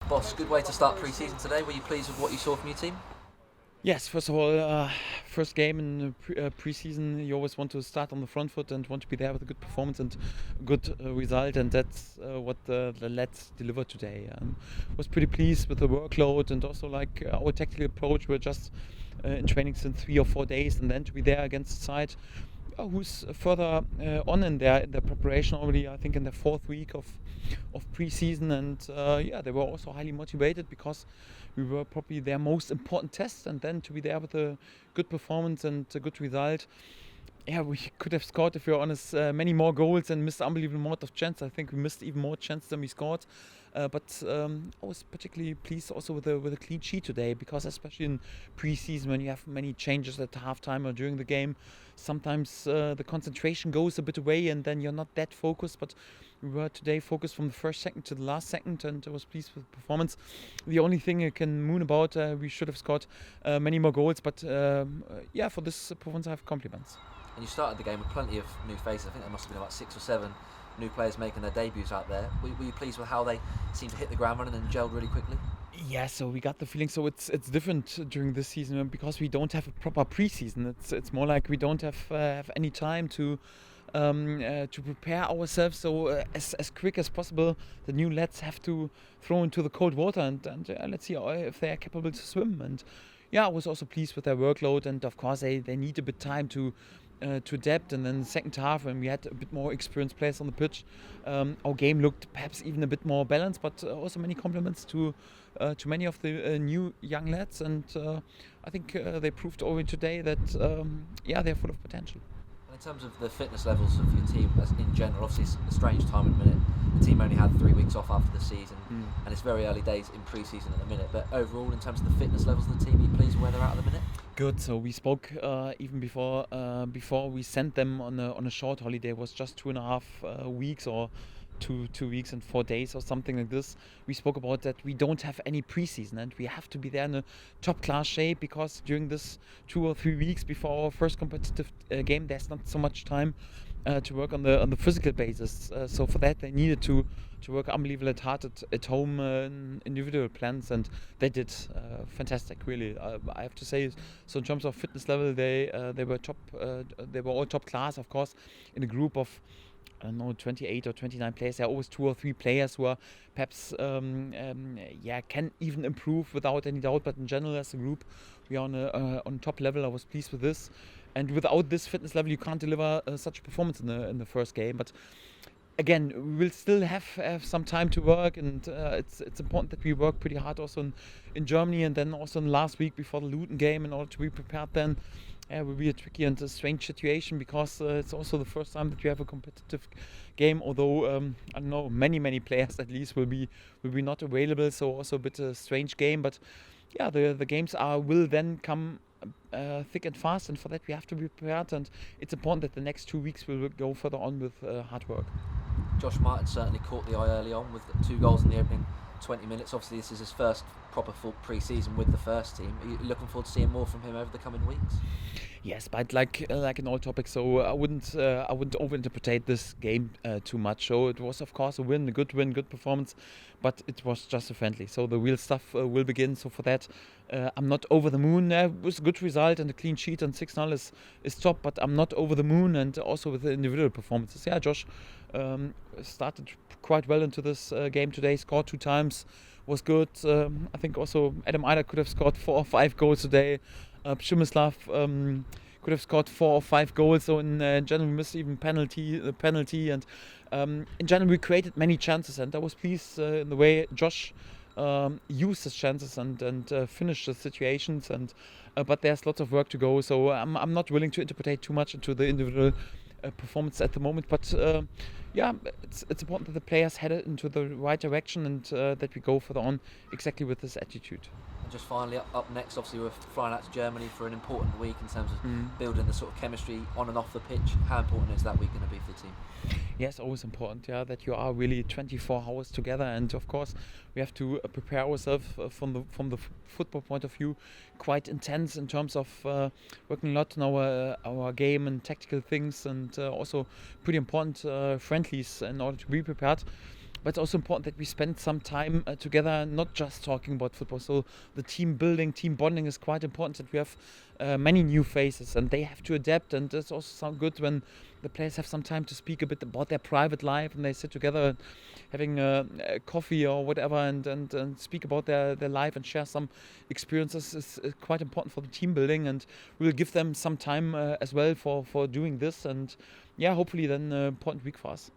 Boss, good way to start pre-season today. Were you pleased with what you saw from your team? Yes, first of all, first game in pre-season, you always want to start on the front foot and want to be there with a good performance and good result, and that's what the lads delivered today. Was pretty pleased with the workload and also like our tactical approach. We're just in training since 3 or 4 days, and then to be there against the side who's further on in their preparation already. I think in the fourth week of pre-season, and they were also highly motivated because we were probably their most important test, and then to be there with a good performance and a good result. Yeah, we could have scored, if you're honest, many more goals and missed unbelievable amount of chances. I think we missed even more chances than we scored. But I was particularly pleased also with a clean sheet today, because especially in pre-season, when you have many changes at halftime or during the game, sometimes the concentration goes a bit away and then you're not that focused. But we were today focused from the first second to the last second, and I was pleased with the performance. The only thing I can moan about, we should have scored many more goals, but for this performance I have compliments. And you started the game with plenty of new faces. I think there must have been about 6 or 7 new players making their debuts out there. Were you pleased with how they seemed to hit the ground running and gelled really quickly? Yeah, so we got the feeling. So it's different during this season because we don't have a proper preseason. It's more like we don't have any time to prepare ourselves. So as quick as possible, the new lads have to throw into the cold water and let's see if they are capable to swim. And I was also pleased with their workload, and of course they need a bit time to adapt. And then the second half, when we had a bit more experienced players on the pitch, our game looked perhaps even a bit more balanced. But also many compliments to many of the new young lads, and I think they proved already today that they're full of potential. In terms of the fitness levels of your team as in general, obviously it's a strange time at the minute. The team only had 3 weeks off after the season, and it's very early days in pre-season at the minute. But overall, in terms of the fitness levels of the team, are you pleased with where they're at the minute? Good. So we spoke even before we sent them on a short holiday. It was just 2.5 weeks or 2 weeks and 4 days or something like this. We spoke about that we don't have any preseason and we have to be there in a top class shape, because during this 2 or 3 weeks before our first competitive game, there's not so much time to work on the physical basis. So for that they needed to work unbelievably hard at home in individual plans, and they did fantastic, really. I have to say. So in terms of fitness level, they were top. They were all top class, of course, in a group of, I don't know, 28 or 29 players. There are always 2 or 3 players who are perhaps can even improve without any doubt. But in general, as a group, we are on top level. I was pleased with this, and without this fitness level, you can't deliver such a performance in the first game. But again, we will still have some time to work, and it's important that we work pretty hard also in Germany, and then also in the last week before the Luton game, in order to be prepared then. It will be a tricky and a strange situation, because it's also the first time that we have a competitive game, although I don't know, many players at least will be not available, so also a bit a strange game. But the games will then come thick and fast, and for that we have to be prepared, and it's important that the next 2 weeks will go further on with hard work. Josh Martin certainly caught the eye early on with 2 goals in the opening 20 minutes. Obviously this is his first proper full pre-season with the first team. Are you looking forward to seeing more from him over the coming weeks? Yes, but like in all topics, so I wouldn't overinterpret this game too much. So it was of course a good performance, but it was just a friendly. So the real stuff will begin. So for that, I'm not over the moon. It was a good result, and a clean sheet on 6-0 is top, but I'm not over the moon. And also with the individual performances, Josh started quite well into this game today. Scored 2 times, was good. I think also Adam Eider could have scored 4 or 5 goals today. Przemysław could have scored 4 or 5 goals. So in general, we missed even penalty, and in general we created many chances, and I was pleased in the way Josh used his chances and finished the situations. And but there's lots of work to go. So I'm not willing to interpret too much into the individual performance at the moment, but it's important that the players head it into the right direction, and that we go further on exactly with this attitude. And just finally, up next, obviously we're flying out to Germany for an important week in terms of building the sort of chemistry on and off the pitch. How important is that week going to be for the team? Yes, always important, that you are really 24 hours together, and of course we have to prepare ourselves from the football point of view, quite intense in terms of working a lot on our game and tactical things, and also pretty important friendlies in order to be prepared. but it's also important that we spend some time together, not just talking about football. So the team building, team bonding is quite important. That we have many new faces, and they have to adapt. And it's also sound good when the players have some time to speak a bit about their private life, and they sit together, having a coffee or whatever, and speak about their life and share some experiences. Is quite important for the team building, and we'll give them some time as well for doing this. And yeah, hopefully then important week for us.